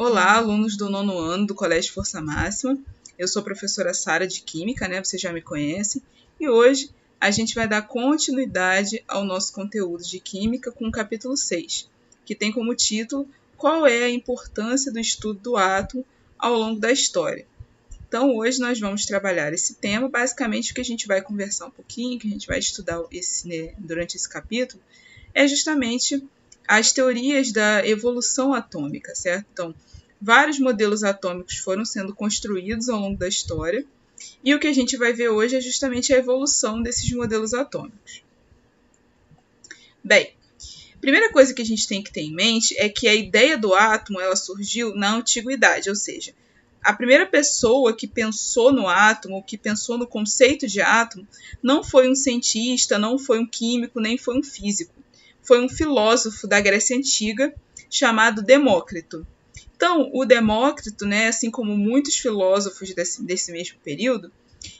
Olá, alunos do 9º ano do Colégio Força Máxima. Eu sou a professora Sara de Química, né? Vocês já me conhecem. E hoje a gente vai dar continuidade ao nosso conteúdo de Química com o capítulo 6, que tem como título Qual é a importância do estudo do átomo ao longo da história. Então, hoje nós vamos trabalhar esse tema. Basicamente, o que a gente vai conversar um pouquinho, que a gente vai estudar durante esse capítulo, é justamente as teorias da evolução atômica, certo? Então, vários modelos atômicos foram sendo construídos ao longo da história, e o que a gente vai ver hoje é justamente a evolução desses modelos atômicos. Bem, a primeira coisa que a gente tem que ter em mente é que a ideia do átomo ela surgiu na antiguidade, ou seja, a primeira pessoa que pensou no átomo, que pensou no conceito de átomo, não foi um cientista, não foi um químico, nem foi um físico. Foi um filósofo da Grécia Antiga chamado Demócrito. Então, o Demócrito, né, assim como muitos filósofos desse mesmo período,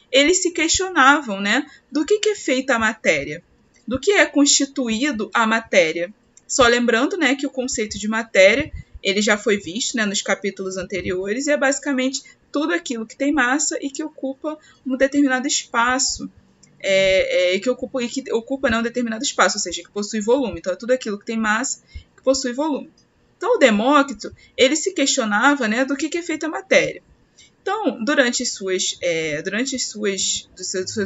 eles se questionavam, né, do que é feita a matéria, do que é constituído a matéria. Só lembrando, né, que o conceito de matéria ele já foi visto, né, nos capítulos anteriores, e é basicamente tudo aquilo que tem massa e que ocupa um determinado espaço, que ocupa um determinado espaço, ou seja, que possui volume. Então, é tudo aquilo que tem massa que possui volume. Então, o Demócrito ele se questionava, né, do que é feita a matéria. Então, durante suas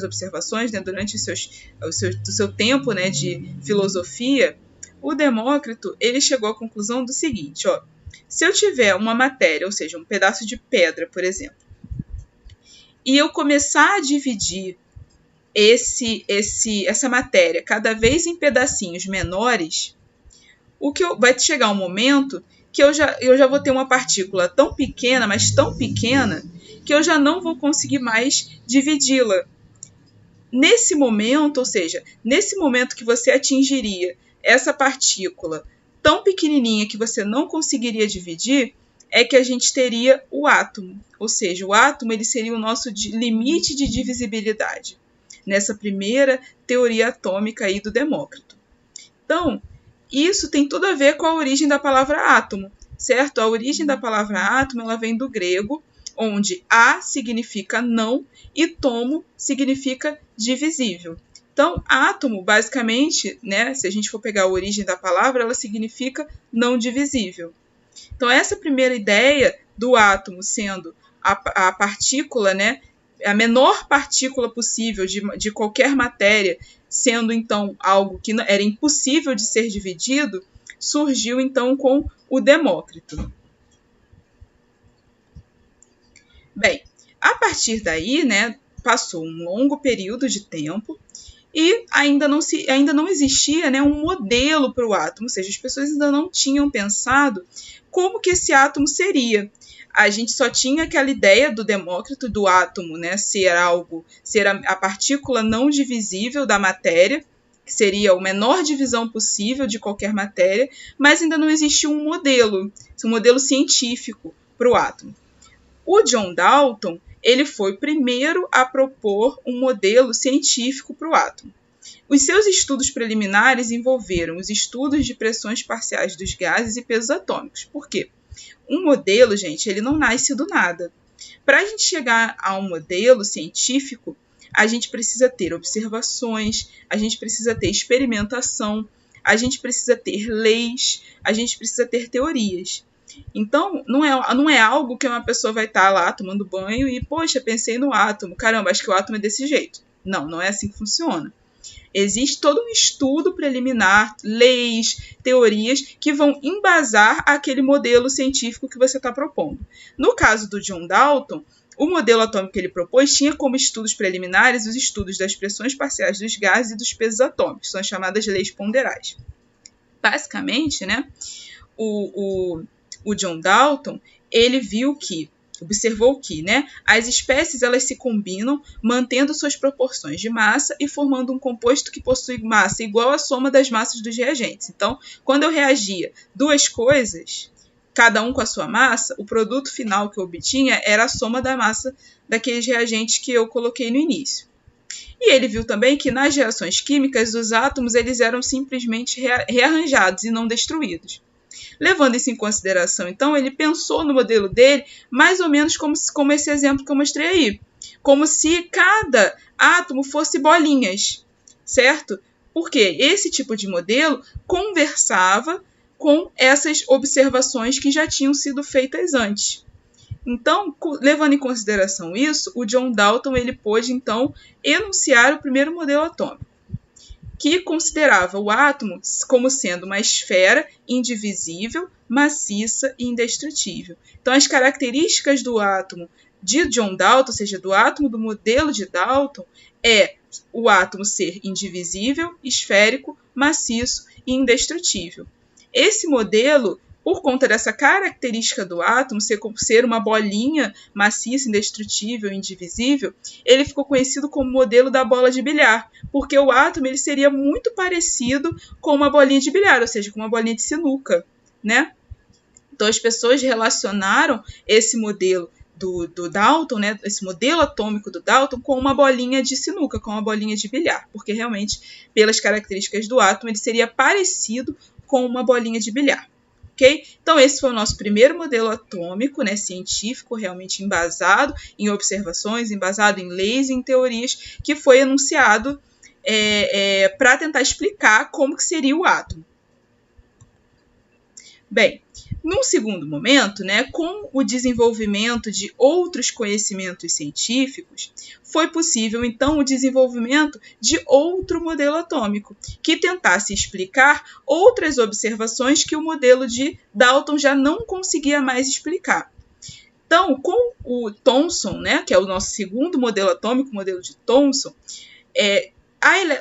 observações, né, durante do seu tempo, né, de filosofia, o Demócrito ele chegou à conclusão do seguinte: se eu tiver uma matéria, ou seja, um pedaço de pedra, por exemplo, e eu começar a dividir essa matéria cada vez em pedacinhos menores, vai chegar um momento que eu já vou ter uma partícula tão pequena, mas tão pequena, que eu já não vou conseguir mais dividi-la. Nesse momento, ou seja, nesse momento que você atingiria essa partícula tão pequenininha que você não conseguiria dividir, é que a gente teria o átomo. Ou seja, o átomo ele seria o nosso limite de divisibilidade, nessa primeira teoria atômica aí do Demócrito. Então, isso tem tudo a ver com a origem da palavra átomo, certo? A origem da palavra átomo ela vem do grego, onde a significa não e tomo significa divisível. Então, átomo, basicamente, né, se a gente for pegar a origem da palavra, ela significa não divisível. Então, essa primeira ideia do átomo sendo a partícula, né, a menor partícula possível de qualquer matéria, sendo então algo que era impossível de ser dividido, surgiu então com o Demócrito. Bem, a partir daí, né, passou um longo período de tempo e ainda não existia, né, um modelo para o átomo, ou seja, as pessoas ainda não tinham pensado como que esse átomo seria. A gente só tinha aquela ideia do Demócrito do átomo, né, ser a partícula não divisível da matéria, que seria a menor divisão possível de qualquer matéria, mas ainda não existia um modelo científico para o átomo. O John Dalton ele foi o primeiro a propor um modelo científico para o átomo. Os seus estudos preliminares envolveram os estudos de pressões parciais dos gases e pesos atômicos. Por quê? Um modelo, gente, ele não nasce do nada. Para a gente chegar a um modelo científico, a gente precisa ter observações, a gente precisa ter experimentação, a gente precisa ter leis, a gente precisa ter teorias. Então, não é algo que uma pessoa vai estar lá tomando banho e, poxa, pensei no átomo, caramba, acho que o átomo é desse jeito. Não é assim que funciona. Existe todo um estudo preliminar, leis, teorias que vão embasar aquele modelo científico que você está propondo. No caso do John Dalton, o modelo atômico que ele propôs tinha como estudos preliminares os estudos das pressões parciais dos gases e dos pesos atômicos, são as chamadas leis ponderais. Basicamente, né, o John Dalton ele observou que, né, as espécies elas se combinam mantendo suas proporções de massa e formando um composto que possui massa igual à soma das massas dos reagentes. Então, quando eu reagia duas coisas, cada um com a sua massa, o produto final que eu obtinha era a soma da massa daqueles reagentes que eu coloquei no início. E ele viu também que nas reações químicas os átomos eles eram simplesmente rearranjados e não destruídos. Levando isso em consideração, então, ele pensou no modelo dele mais ou menos como esse exemplo que eu mostrei aí. Como se cada átomo fosse bolinhas, certo? Porque esse tipo de modelo conversava com essas observações que já tinham sido feitas antes. Então, levando em consideração isso, o John Dalton ele pôde, então, enunciar o primeiro modelo atômico, que considerava o átomo como sendo uma esfera indivisível, maciça e indestrutível. Então, as características do átomo de John Dalton, ou seja, do átomo do modelo de Dalton, é o átomo ser indivisível, esférico, maciço e indestrutível. Esse modelo, por conta dessa característica do átomo ser uma bolinha maciça, indestrutível, indivisível, ele ficou conhecido como modelo da bola de bilhar, porque o átomo ele seria muito parecido com uma bolinha de bilhar, ou seja, com uma bolinha de sinuca, né? Então as pessoas relacionaram esse modelo do Dalton, né, esse modelo atômico do Dalton, com uma bolinha de sinuca, com uma bolinha de bilhar, porque realmente, pelas características do átomo, ele seria parecido com uma bolinha de bilhar. Okay? Então, esse foi o nosso primeiro modelo atômico, né, científico, realmente embasado em observações, embasado em leis e em teorias, que foi enunciado para tentar explicar como que seria o átomo. Bem, num segundo momento, né, com o desenvolvimento de outros conhecimentos científicos, foi possível, então, o desenvolvimento de outro modelo atômico, que tentasse explicar outras observações que o modelo de Dalton já não conseguia mais explicar. Então, com o Thomson, né, que é o nosso segundo modelo atômico, o modelo de Thomson,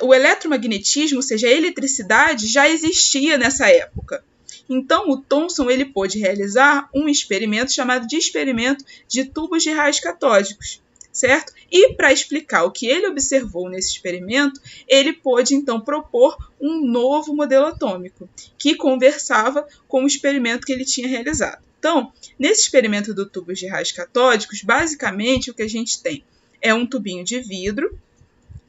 o eletromagnetismo, ou seja, a eletricidade, já existia nessa época. Então, o Thomson ele pôde realizar um experimento chamado de experimento de tubos de raios catódicos, certo? E para explicar o que ele observou nesse experimento, ele pôde então propor um novo modelo atômico, que conversava com o experimento que ele tinha realizado. Então, nesse experimento do tubos de raios catódicos, basicamente o que a gente tem é um tubinho de vidro,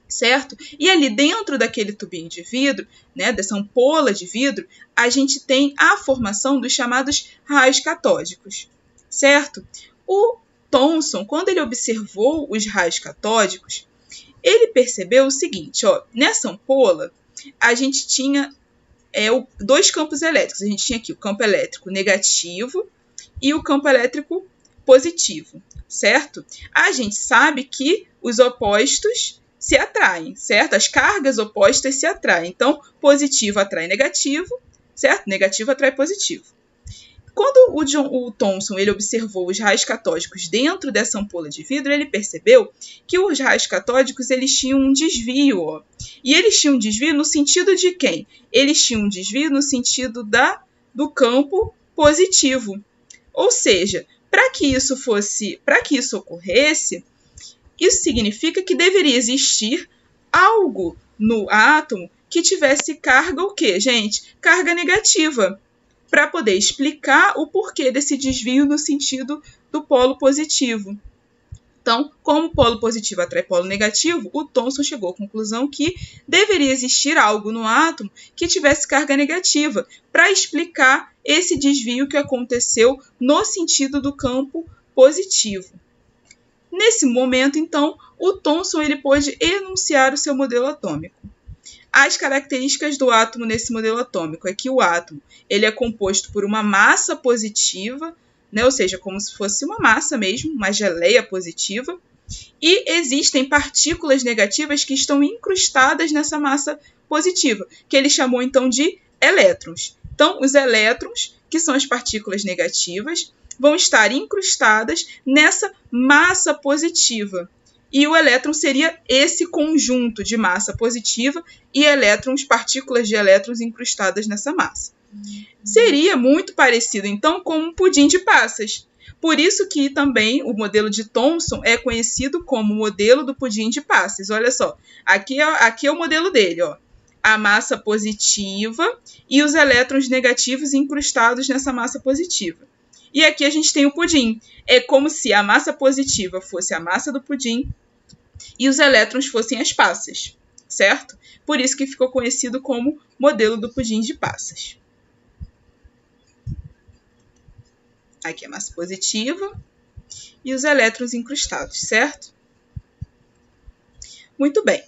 certo? E ali dentro daquele tubinho de vidro, né, dessa ampola de vidro, a gente tem a formação dos chamados raios catódicos, certo? O Thomson, quando ele observou os raios catódicos, ele percebeu o seguinte, ó, nessa ampola a gente tinha dois campos elétricos. A gente tinha aqui o campo elétrico negativo e o campo elétrico positivo, certo? A gente sabe que os opostos se atraem, certo? As cargas opostas se atraem. Então, positivo atrai negativo, certo? Negativo atrai positivo. Quando o Thomson ele observou os raios catódicos dentro dessa ampola de vidro, ele percebeu que os raios catódicos eles tinham um desvio. Ó. E eles tinham um desvio no sentido de quem? Eles tinham um desvio no sentido do campo positivo. Ou seja, para que isso ocorresse, isso significa que deveria existir algo no átomo que tivesse carga o quê, gente? Carga negativa, para poder explicar o porquê desse desvio no sentido do polo positivo. Então, como o polo positivo atrai polo negativo, o Thomson chegou à conclusão que deveria existir algo no átomo que tivesse carga negativa, para explicar esse desvio que aconteceu no sentido do campo positivo. Nesse momento, então, o Thomson ele pôde enunciar o seu modelo atômico. As características do átomo nesse modelo atômico é que o átomo ele é composto por uma massa positiva, né, ou seja, como se fosse uma massa mesmo, uma geleia positiva, e existem partículas negativas que estão incrustadas nessa massa positiva, que ele chamou então de elétrons. Então, os elétrons, que são as partículas negativas, vão estar incrustadas nessa massa positiva. E o elétron seria esse conjunto de massa positiva e elétrons, partículas de elétrons incrustadas nessa massa. Seria muito parecido, então, com um pudim de passas. Por isso que também o modelo de Thomson é conhecido como modelo do pudim de passas. Olha só, aqui é o modelo dele, ó. A massa positiva e os elétrons negativos incrustados nessa massa positiva. E aqui a gente tem o pudim. É como se a massa positiva fosse a massa do pudim e os elétrons fossem as passas, certo? Por isso que ficou conhecido como modelo do pudim de passas. Aqui é massa positiva e os elétrons incrustados, certo? Muito bem.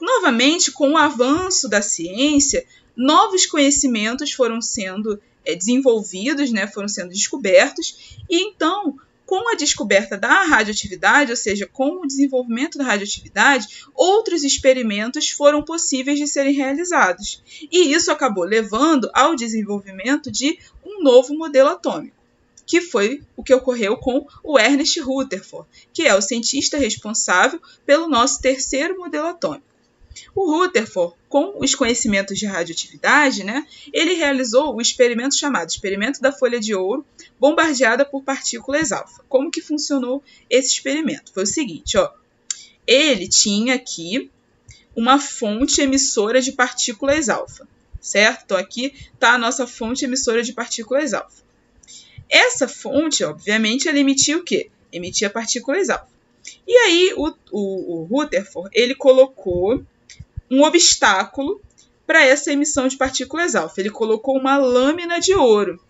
Novamente, com o avanço da ciência, novos conhecimentos foram sendo desenvolvidos, né, foram sendo descobertos, e então, com a descoberta da radioatividade, ou seja, com o desenvolvimento da radioatividade, outros experimentos foram possíveis de serem realizados. E isso acabou levando ao desenvolvimento de um novo modelo atômico, que foi o que ocorreu com o Ernest Rutherford, que é o cientista responsável pelo nosso terceiro modelo atômico. O Rutherford, com os conhecimentos de radioatividade, né, ele realizou o experimento chamado Experimento da Folha de Ouro, bombardeada por partículas alfa. Como que funcionou esse experimento? Foi o seguinte, ó, ele tinha aqui uma fonte emissora de partículas alfa, certo? Então aqui está a nossa fonte emissora de partículas alfa. Essa fonte, obviamente, ela emitia o quê? Emitia partículas alfa. E aí o Rutherford, ele colocou um obstáculo para essa emissão de partículas alfa. Ele colocou uma lâmina de ouro,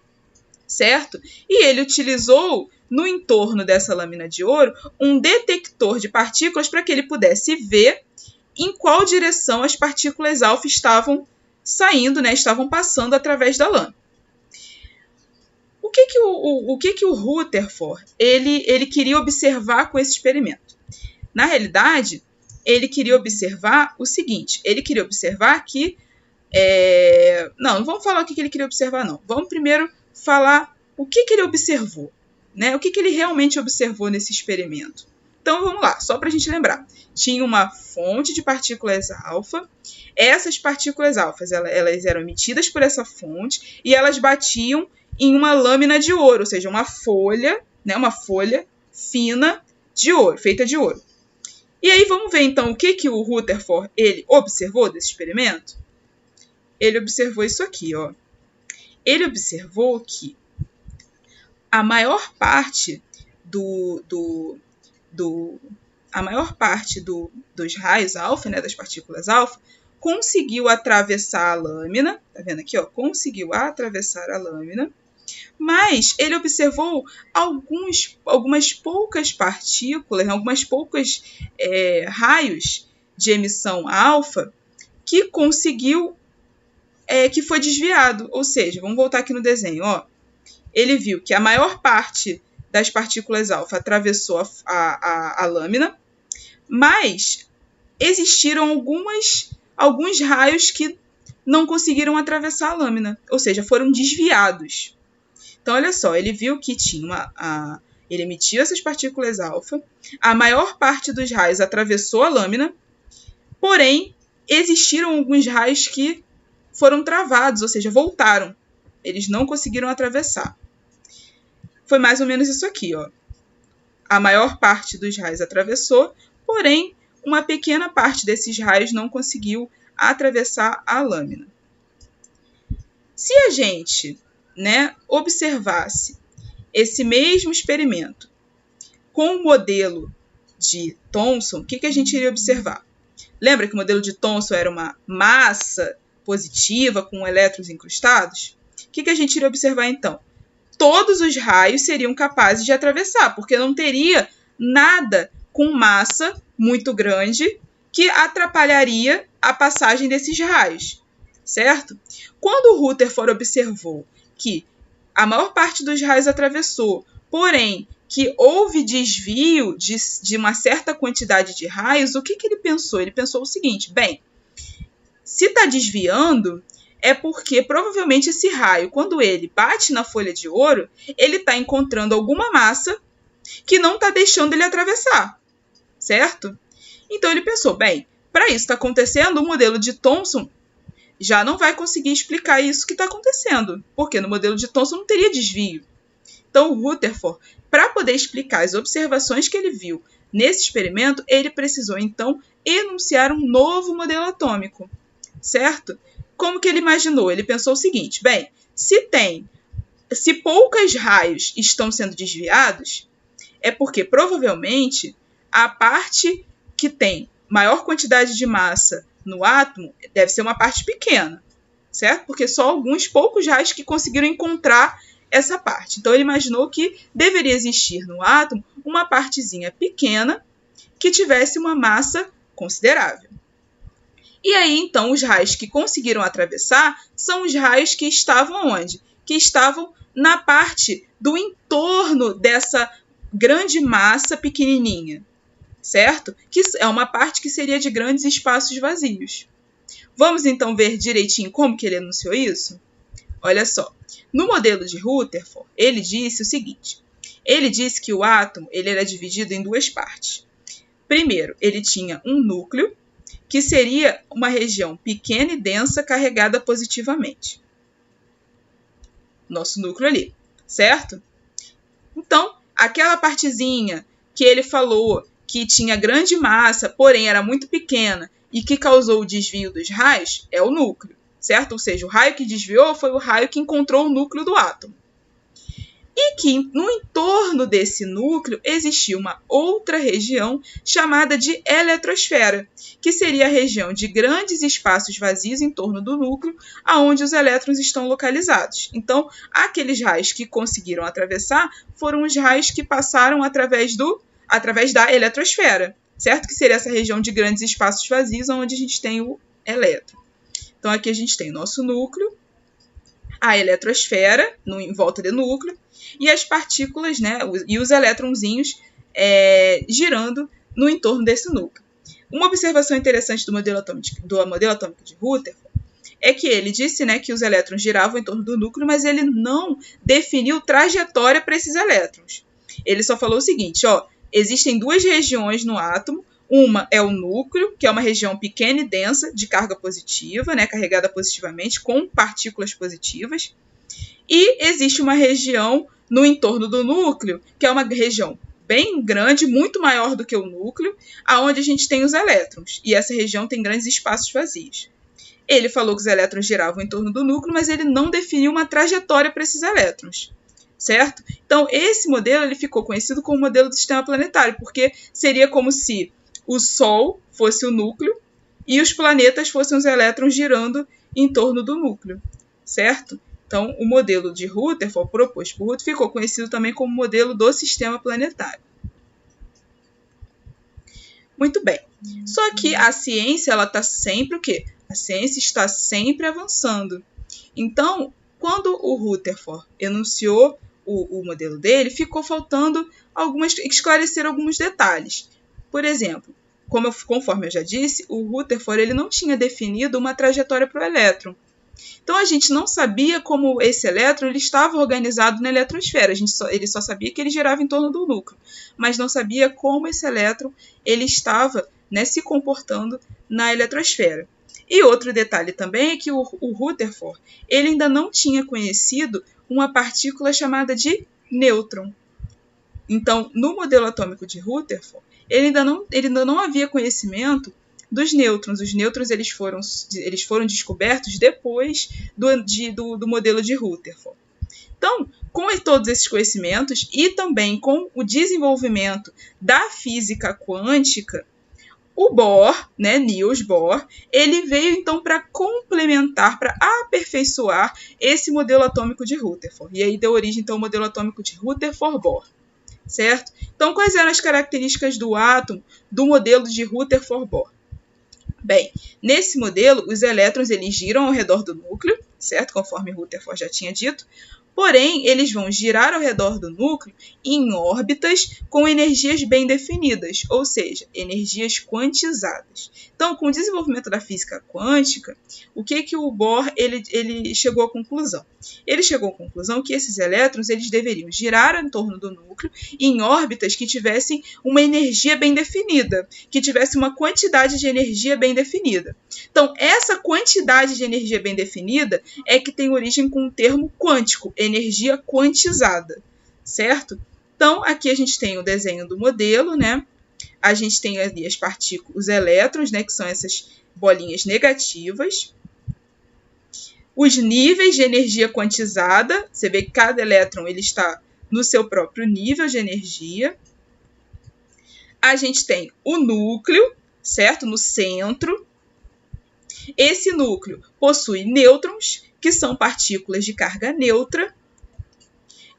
certo? E ele utilizou, no entorno dessa lâmina de ouro, um detector de partículas para que ele pudesse ver em qual direção as partículas alfa estavam saindo, né? Estavam passando através da lâmina. O que o Rutherford ele queria observar com esse experimento? Na realidade, ele queria observar o seguinte, ele queria observar que... Não vamos falar o que ele queria observar, não. Vamos primeiro falar o que ele observou, né? O que ele realmente observou nesse experimento. Então, vamos lá, só para a gente lembrar. Tinha uma fonte de partículas alfa. Essas partículas alfas, elas eram emitidas por essa fonte e elas batiam em uma lâmina de ouro, ou seja, uma folha, né? Uma folha fina de ouro, feita de ouro. E aí vamos ver então o que o Rutherford ele observou desse experimento? Ele observou isso aqui, ó. Ele observou que a maior parte dos raios alfa, né, das partículas alfa, conseguiu atravessar a lâmina, tá vendo aqui, ó? Conseguiu atravessar a lâmina. Mas ele observou algumas poucas partículas, algumas poucas raios de emissão alfa que conseguiu, que foi desviado. Ou seja, vamos voltar aqui no desenho. Ó. Ele viu que a maior parte das partículas alfa atravessou a lâmina, mas existiram alguns raios que não conseguiram atravessar a lâmina, ou seja, foram desviados. Então, olha só, ele viu que ele emitiu essas partículas alfa, a maior parte dos raios atravessou a lâmina, porém, existiram alguns raios que foram travados, ou seja, voltaram. Eles não conseguiram atravessar. Foi mais ou menos isso aqui, ó. A maior parte dos raios atravessou, porém, uma pequena parte desses raios não conseguiu atravessar a lâmina. Se a gente observasse esse mesmo experimento com o modelo de Thomson, o que a gente iria observar? Lembra que o modelo de Thomson era uma massa positiva com elétrons incrustados? O que a gente iria observar então? Todos os raios seriam capazes de atravessar, porque não teria nada com massa muito grande que atrapalharia a passagem desses raios, certo? Quando o Rutherford observou que a maior parte dos raios atravessou, porém que houve desvio de uma certa quantidade de raios, o que ele pensou? Ele pensou o seguinte, bem, se está desviando, é porque provavelmente esse raio, quando ele bate na folha de ouro, ele está encontrando alguma massa que não está deixando ele atravessar, certo? Então ele pensou, bem, para isso está acontecendo, o modelo de Thomson já não vai conseguir explicar isso que está acontecendo, porque no modelo de Thomson não teria desvio. Então, o Rutherford, para poder explicar as observações que ele viu nesse experimento, ele precisou, então, enunciar um novo modelo atômico, certo? Como que ele imaginou? Ele pensou o seguinte, bem, se poucos raios estão sendo desviados, é porque, provavelmente, a parte que tem maior quantidade de massa no átomo deve ser uma parte pequena, certo? Porque só alguns poucos raios que conseguiram encontrar essa parte. Então, ele imaginou que deveria existir no átomo uma partezinha pequena que tivesse uma massa considerável. E aí, então, os raios que conseguiram atravessar são os raios que estavam onde? Que estavam na parte do entorno dessa grande massa pequenininha, certo? Que é uma parte que seria de grandes espaços vazios. Vamos, então, ver direitinho como que ele enunciou isso? Olha só. No modelo de Rutherford, ele disse o seguinte. Ele disse que o átomo ele era dividido em duas partes. Primeiro, ele tinha um núcleo, que seria uma região pequena e densa carregada positivamente. Nosso núcleo ali, certo? Então, aquela partezinha que ele falou que tinha grande massa, porém era muito pequena e que causou o desvio dos raios, é o núcleo, certo? Ou seja, o raio que desviou foi o raio que encontrou o núcleo do átomo. E que no entorno desse núcleo existia uma outra região chamada de eletrosfera, que seria a região de grandes espaços vazios em torno do núcleo, aonde os elétrons estão localizados. Então, aqueles raios que conseguiram atravessar foram os raios que passaram através da eletrosfera, certo? Que seria essa região de grandes espaços vazios, onde a gente tem o elétron. Então, aqui a gente tem o nosso núcleo, a eletrosfera em volta do núcleo, e as partículas, né, e os elétronzinhos girando no entorno desse núcleo. Uma observação interessante do modelo atômico de Rutherford é que ele disse, né, que os elétrons giravam em torno do núcleo, mas ele não definiu trajetória para esses elétrons. Ele só falou o seguinte, ó, existem duas regiões no átomo, uma é o núcleo, que é uma região pequena e densa de carga positiva, né, carregada positivamente, com partículas positivas. E existe uma região no entorno do núcleo, que é uma região bem grande, muito maior do que o núcleo, aonde a gente tem os elétrons. E essa região tem grandes espaços vazios. Ele falou que os elétrons giravam em torno do núcleo, mas ele não definiu uma trajetória para esses elétrons, certo? Então, esse modelo ele ficou conhecido como modelo do sistema planetário, porque seria como se o Sol fosse o núcleo e os planetas fossem os elétrons girando em torno do núcleo, certo? Então, o modelo de Rutherford, proposto por Rutherford, ficou conhecido também como modelo do sistema planetário. Muito bem. Só que a ciência, ela está sempre o quê? A ciência está sempre avançando. Então, quando o Rutherford enunciou o modelo dele, ficou faltando esclarecer alguns detalhes. Por exemplo, conforme eu já disse, o Rutherford ele não tinha definido uma trajetória para o elétron. Então, a gente não sabia como esse elétron ele estava organizado na eletrosfera. Ele só sabia que ele girava em torno do núcleo, mas não sabia como esse elétron ele estava, né, se comportando na eletrosfera. E outro detalhe também é que o Rutherford ele ainda não tinha conhecido uma partícula chamada de nêutron. Então, no modelo atômico de Rutherford, ele ainda não havia conhecimento dos nêutrons. Os nêutrons eles foram descobertos depois do modelo de Rutherford. Então, com todos esses conhecimentos e também com o desenvolvimento da física quântica, o Bohr, né, Niels Bohr, ele veio então para complementar, para aperfeiçoar esse modelo atômico de Rutherford. E aí deu origem então ao modelo atômico de Rutherford-Bohr, certo? Então, quais eram as características do átomo do modelo de Rutherford-Bohr? Bem, nesse modelo, os elétrons eles giram ao redor do núcleo, certo? Conforme Rutherford já tinha dito. Porém, eles vão girar ao redor do núcleo em órbitas com energias bem definidas, ou seja, energias quantizadas. Então, com o desenvolvimento da física quântica, o que o Bohr ele chegou à conclusão? Ele chegou à conclusão que esses elétrons eles deveriam girar em torno do núcleo em órbitas que tivessem uma energia bem definida, que tivesse uma quantidade de energia bem definida. Então, essa quantidade de energia bem definida é que tem origem com o termo quântico, energia quantizada, certo? Então, aqui a gente tem o desenho do modelo, né? A gente tem ali as partículas, os elétrons, né? Que são essas bolinhas negativas. Os níveis de energia quantizada, você vê que cada elétron ele está no seu próprio nível de energia. A gente tem o núcleo, certo? No centro. Esse núcleo possui nêutrons, que são partículas de carga neutra.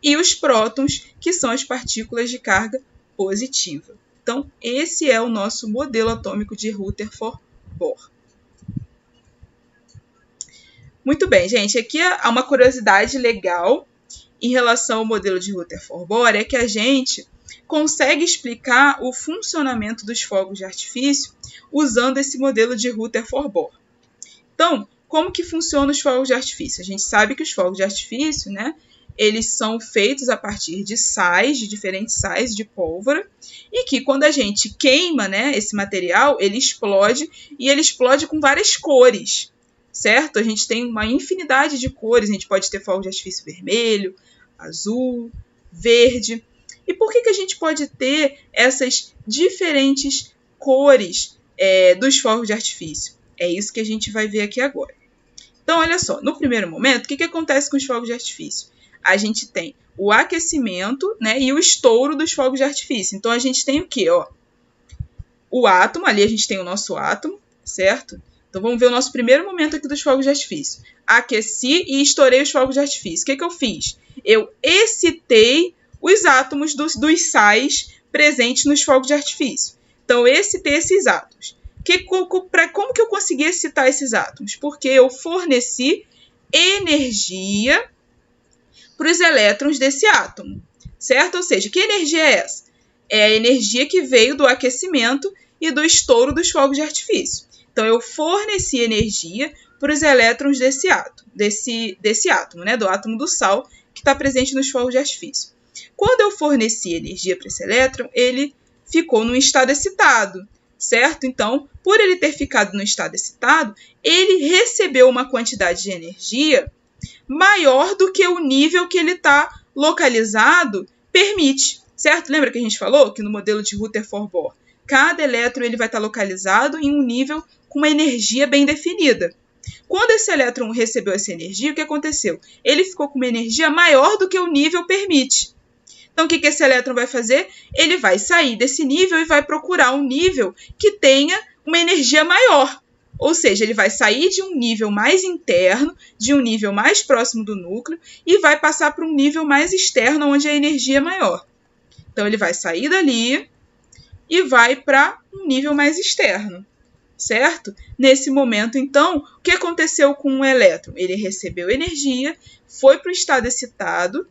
e os prótons, que são as partículas de carga positiva. Então, esse é o nosso modelo atômico de Rutherford-Bohr. Muito bem, gente. Aqui há uma curiosidade legal em relação ao modelo de Rutherford-Bohr, é que a gente consegue explicar o funcionamento dos fogos de artifício usando esse modelo de Rutherford-Bohr. Então, como que funcionam os fogos de artifício? A gente sabe que os fogos de artifício, né, eles são feitos a partir de sais, de diferentes sais de pólvora, e que quando a gente queima, né, esse material, ele explode, e ele explode com várias cores, certo? A gente tem uma infinidade de cores, a gente pode ter fogos de artifício vermelho, azul, verde. E por que a gente pode ter essas diferentes cores dos fogos de artifício? É isso que a gente vai ver aqui agora. Então, olha só, no primeiro momento, o que acontece com os fogos de artifício? A gente tem o aquecimento, né, e o estouro dos fogos de artifício. Então, a gente tem o quê? Ó, o átomo, ali a gente tem o nosso átomo, certo? Então, vamos ver o nosso primeiro momento aqui dos fogos de artifício. Aqueci e estourei os fogos de artifício. O que eu fiz? Eu excitei os átomos dos sais presentes nos fogos de artifício. Então, eu excitei esses átomos. Como que eu consegui excitar esses átomos? Porque eu forneci energia para os elétrons desse átomo, certo? Ou seja, que energia é essa? É a energia que veio do aquecimento e do estouro dos fogos de artifício. Então, eu forneci energia para os elétrons desse átomo, né? Do átomo do sal, que está presente nos fogos de artifício. Quando eu forneci energia para esse elétron, ele ficou num estado excitado, certo? Então, por ele ter ficado no estado excitado, ele recebeu uma quantidade de energia maior do que o nível que ele está localizado permite, certo? Lembra que a gente falou que no modelo de Rutherford-Bohr, cada elétron ele vai estar localizado em um nível com uma energia bem definida. Quando esse elétron recebeu essa energia, o que aconteceu? Ele ficou com uma energia maior do que o nível permite. Então, o que esse elétron vai fazer? Ele vai sair desse nível e vai procurar um nível que tenha uma energia maior. Ou seja, ele vai sair de um nível mais interno, de um nível mais próximo do núcleo, e vai passar para um nível mais externo, onde a energia é maior. Então, ele vai sair dali e vai para um nível mais externo, certo? Nesse momento, então, o que aconteceu com o elétron? Ele recebeu energia, foi para o estado excitado,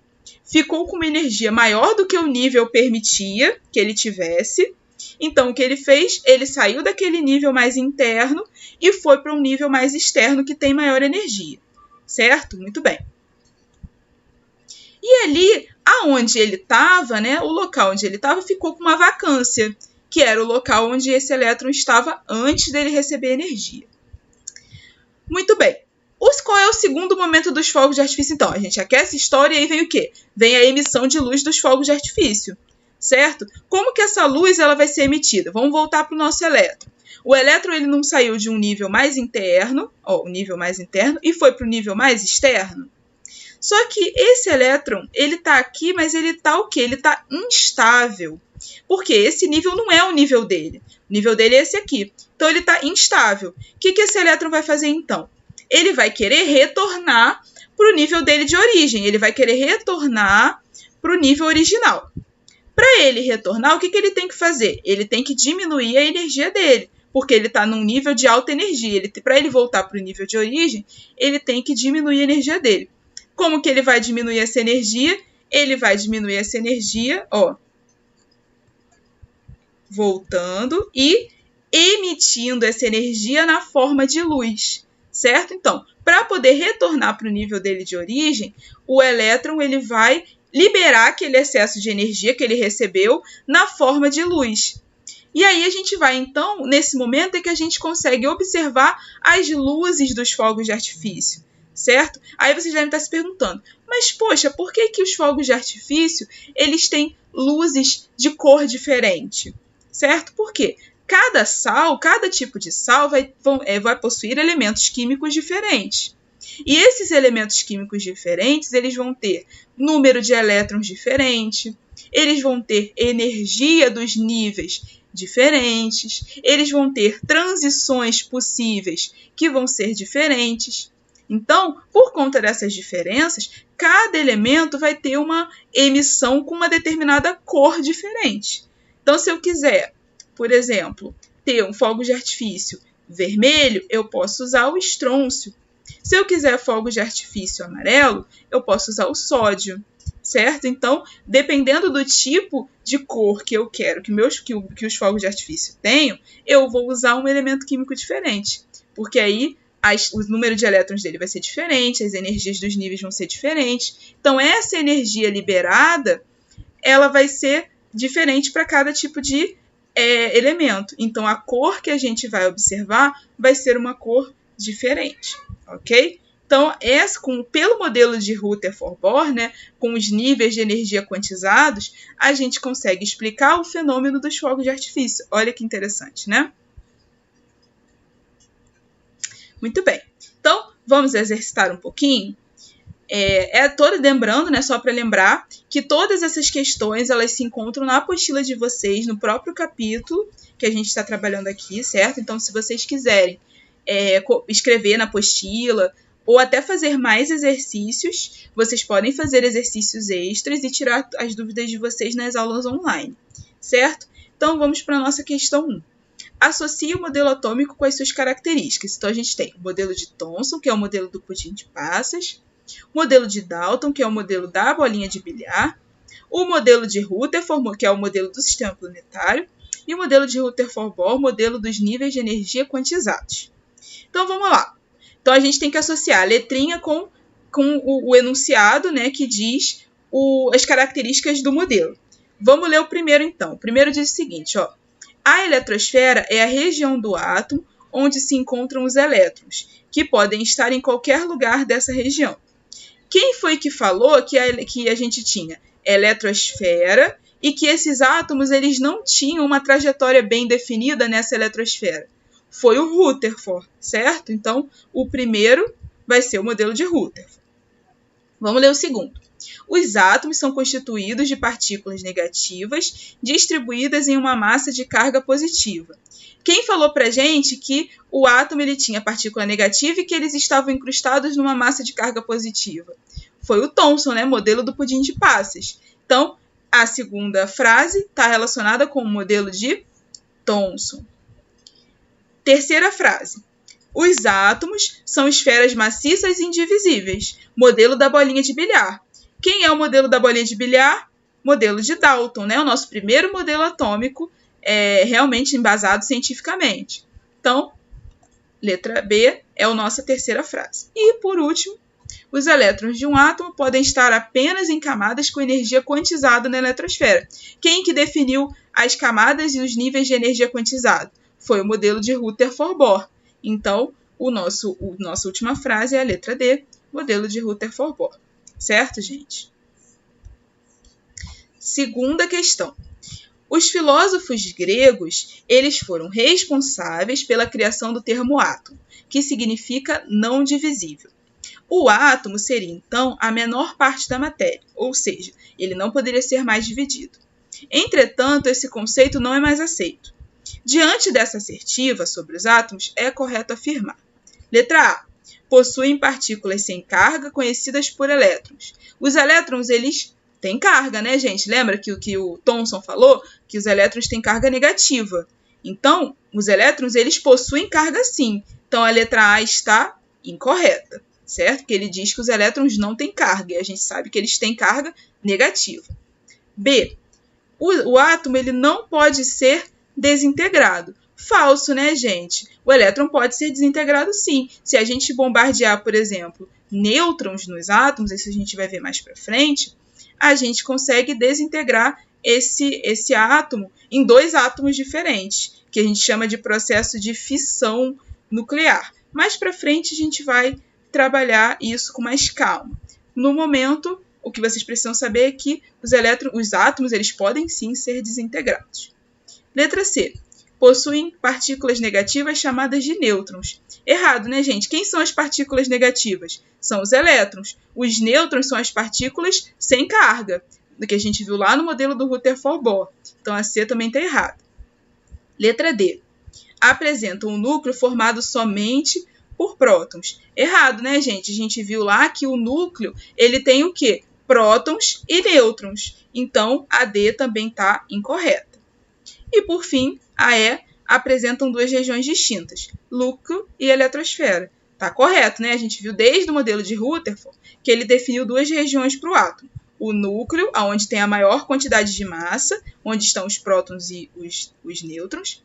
ficou com uma energia maior do que o nível permitia que ele tivesse. Então, o que ele fez? Ele saiu daquele nível mais interno e foi para um nível mais externo que tem maior energia, certo? Muito bem. E ali, aonde ele estava, né, o local onde ele estava ficou com uma vacância, que era o local onde esse elétron estava antes dele receber energia. Muito bem. Qual é o segundo momento dos fogos de artifício, então? A gente aquece, estoura e aí vem o quê? Vem a emissão de luz dos fogos de artifício, certo? Como que essa luz ela vai ser emitida? Vamos voltar para o nosso elétron. O elétron ele não saiu de um nível mais interno, o nível mais interno, e foi para o nível mais externo. Só que esse elétron, ele está aqui, mas ele está o quê? Ele está instável. Porque esse nível não é o nível dele. O nível dele é esse aqui. Então, ele está instável. O que esse elétron vai fazer, então? Ele vai querer retornar para o nível dele de origem. Ele vai querer retornar para o nível original. Para ele retornar, o que ele tem que fazer? Ele tem que diminuir a energia dele, porque ele está num nível de alta energia. Para ele voltar para o nível de origem, ele tem que diminuir a energia dele. Como que ele vai diminuir essa energia? Ele vai diminuir essa energia, voltando e emitindo essa energia na forma de luz, certo? Então, para poder retornar para o nível dele de origem, o elétron ele vai liberar aquele excesso de energia que ele recebeu na forma de luz. E aí a gente vai, então, nesse momento é que a gente consegue observar as luzes dos fogos de artifício, certo? Aí vocês devem estar se perguntando, mas poxa, por que os fogos de artifício eles têm luzes de cor diferente, certo? Por quê? Cada tipo de sal vai possuir elementos químicos diferentes. E esses elementos químicos diferentes, eles vão ter número de elétrons diferente, eles vão ter energia dos níveis diferentes, eles vão ter transições possíveis que vão ser diferentes, Então, por conta dessas diferenças, cada elemento vai ter uma emissão com uma determinada cor diferente. Então, se eu quiser, por exemplo, ter um fogo de artifício vermelho, eu posso usar o estrôncio. Se eu quiser fogo de artifício amarelo, eu posso usar o sódio, certo? Então, dependendo do tipo de cor que eu quero que os fogos de artifício tenham, eu vou usar um elemento químico diferente, porque aí o número de elétrons dele vai ser diferente, as energias dos níveis vão ser diferentes. Então, essa energia liberada, ela vai ser diferente para cada tipo de elemento. Então, a cor que a gente vai observar vai ser uma cor diferente, ok? Então, pelo modelo de Rutherford-Bohr, né, com os níveis de energia quantizados, a gente consegue explicar o fenômeno dos fogos de artifício. Olha que interessante, né? Muito bem. Então, vamos exercitar um pouquinho. Lembrando, né, só para lembrar, que todas essas questões elas se encontram na apostila de vocês, no próprio capítulo que a gente está trabalhando aqui, certo? Então, se vocês quiserem escrever na apostila ou até fazer mais exercícios, vocês podem fazer exercícios extras e tirar as dúvidas de vocês nas aulas online, certo? Então, vamos para a nossa questão 1. Associe o modelo atômico com as suas características. Então, a gente tem o modelo de Thomson, que é o modelo do pudim de passas, o modelo de Dalton, que é o modelo da bolinha de bilhar, o modelo de Rutherford, que é o modelo do sistema planetário, e o modelo de Rutherford-Bohr, o modelo dos níveis de energia quantizados. Então, vamos lá. Então, a gente tem que associar a letrinha com o enunciado, né, que diz as características do modelo. Vamos ler o primeiro, então. O primeiro diz o seguinte, ó. A eletrosfera é a região do átomo onde se encontram os elétrons, que podem estar em qualquer lugar dessa região. Quem foi que falou que a gente tinha eletrosfera e que esses átomos eles não tinham uma trajetória bem definida nessa eletrosfera? Foi o Rutherford, certo? Então, o primeiro vai ser o modelo de Rutherford. Vamos ler o segundo. Os átomos são constituídos de partículas negativas distribuídas em uma massa de carga positiva. Quem falou pra gente que o átomo ele tinha partícula negativa e que eles estavam incrustados numa massa de carga positiva? Foi o Thomson, né? Modelo do pudim de passas. Então, a segunda frase está relacionada com o modelo de Thomson. Terceira frase. Os átomos são esferas maciças e indivisíveis. Modelo da bolinha de bilhar. Quem é o modelo da bolinha de bilhar? Modelo de Dalton, né? O nosso primeiro modelo atômico realmente embasado cientificamente. Então, letra B é a nossa terceira frase. E, por último, os elétrons de um átomo podem estar apenas em camadas com energia quantizada na eletrosfera. Quem que definiu as camadas e os níveis de energia quantizada? Foi o modelo de Rutherford-Bohr. Então, nossa última frase é a letra D, modelo de Rutherford-Bohr. Certo, gente? Segunda questão. Os filósofos gregos, eles foram responsáveis pela criação do termo átomo, que significa não divisível. O átomo seria, então, a menor parte da matéria, ou seja, ele não poderia ser mais dividido. Entretanto, esse conceito não é mais aceito. Diante dessa assertiva sobre os átomos, é correto afirmar. Letra A. Possuem partículas sem carga conhecidas por elétrons. Os elétrons, eles têm carga, né, gente? Lembra que o Thomson falou que os elétrons têm carga negativa. Então, os elétrons, eles possuem carga sim. Então, a letra A está incorreta, certo? Porque ele diz que os elétrons não têm carga, e a gente sabe que eles têm carga negativa. B. O átomo, ele não pode ser desintegrado. Falso, né, gente? O elétron pode ser desintegrado sim. Se a gente bombardear, por exemplo, nêutrons nos átomos, isso a gente vai ver mais para frente, a gente consegue desintegrar esse átomo em dois átomos diferentes, que a gente chama de processo de fissão nuclear. Mais para frente a gente vai trabalhar isso com mais calma. No momento, o que vocês precisam saber é que os átomos eles podem sim ser desintegrados. Letra C. Possuem partículas negativas chamadas de nêutrons. Errado, né, gente? Quem são as partículas negativas? São os elétrons. Os nêutrons são as partículas sem carga, do que a gente viu lá no modelo do Rutherford-Bohr. Então, a C também está errada. Letra D. Apresentam um núcleo formado somente por prótons. Errado, né, gente? A gente viu lá que o núcleo, ele tem o quê? Prótons e nêutrons. Então, a D também está incorreta. E, por fim, a E apresentam duas regiões distintas, núcleo e eletrosfera. Está correto, né? A gente viu desde o modelo de Rutherford que ele definiu duas regiões para o átomo. O núcleo, onde tem a maior quantidade de massa, onde estão os prótons e os nêutrons,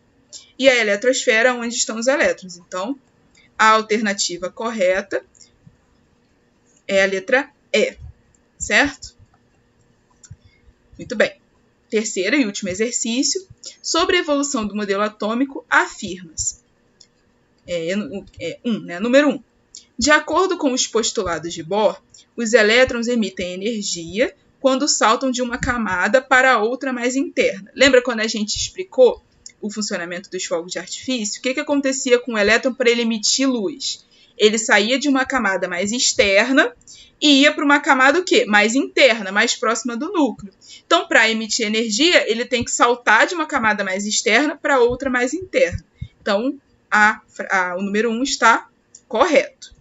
e a eletrosfera, onde estão os elétrons. Então, a alternativa correta é a letra E, certo? Muito bem. Terceiro e último exercício. Sobre a evolução do modelo atômico, afirma-se. Número 1. De acordo com os postulados de Bohr, os elétrons emitem energia quando saltam de uma camada para outra mais interna. Lembra quando a gente explicou o funcionamento dos fogos de artifício? O que acontecia com o elétron para ele emitir luz? Ele saía de uma camada mais externa e ia para uma camada o quê? Mais interna, mais próxima do núcleo. Então, para emitir energia, ele tem que saltar de uma camada mais externa para outra mais interna. Então, o número 1 está correto.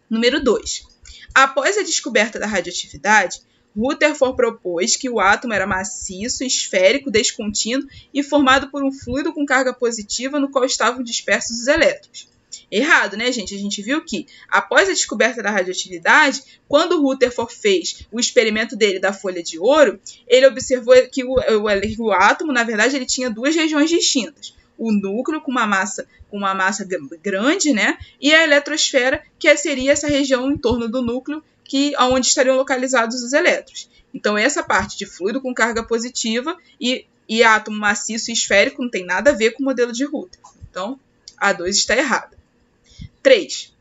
Número 2. Após a descoberta da radioatividade, Rutherford propôs que o átomo era maciço, esférico, descontínuo e formado por um fluido com carga positiva no qual estavam dispersos os elétrons. Errado, né, gente? A gente viu que, após a descoberta da radioatividade, quando Rutherford fez o experimento dele da folha de ouro, ele observou que o átomo, na verdade, ele tinha duas regiões distintas. O núcleo com uma massa grande, né? E a eletrosfera, que seria essa região em torno do núcleo, onde estariam localizados os elétrons. Então, essa parte de fluido com carga positiva e átomo maciço e esférico não tem nada a ver com o modelo de Rutherford. Então, a 2 está errada. 3.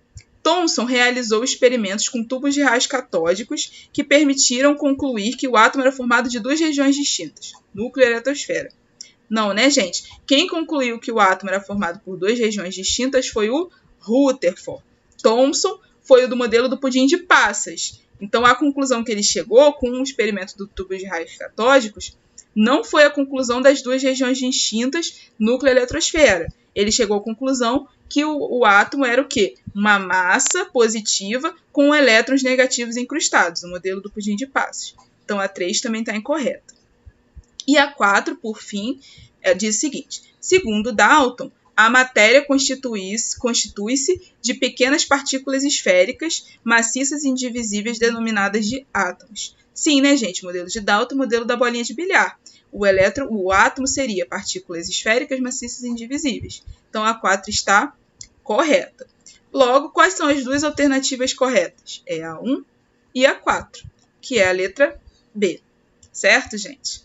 Thomson realizou experimentos com tubos de raios catódicos que permitiram concluir que o átomo era formado de duas regiões distintas, núcleo e eletrosfera. Não, né, gente? Quem concluiu que o átomo era formado por duas regiões distintas foi o Rutherford. Thomson foi o do modelo do pudim de passas. Então, a conclusão que ele chegou com o experimento do tubo de raios catódicos não foi a conclusão das duas regiões distintas, núcleo e eletrosfera. Ele chegou à conclusão que o átomo era o quê? Uma massa positiva com elétrons negativos incrustados, o modelo do pudim de passas. Então, a 3 também está incorreta. E a 4, por fim, diz o seguinte: segundo Dalton, a matéria constitui-se de pequenas partículas esféricas, maciças e indivisíveis, denominadas de átomos. Sim, né, gente? Modelo de Dalton, modelo da bolinha de bilhar. O átomo seria partículas esféricas, maciças e indivisíveis. Então, a 4 está correta. Logo, quais são as duas alternativas corretas? É a 1 e a 4, que é a letra B. Certo, gente?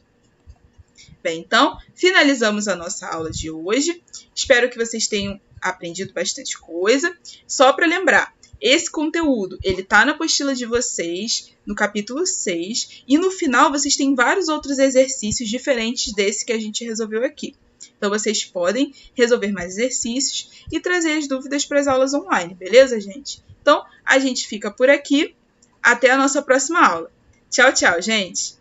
Bem, então, finalizamos a nossa aula de hoje. Espero que vocês tenham aprendido bastante coisa. Só para lembrar, esse conteúdo, ele está na apostila de vocês, no capítulo 6, e no final vocês têm vários outros exercícios diferentes desse que a gente resolveu aqui. Então, vocês podem resolver mais exercícios e trazer as dúvidas para as aulas online, beleza, gente? Então, a gente fica por aqui. Até a nossa próxima aula. Tchau, tchau, gente!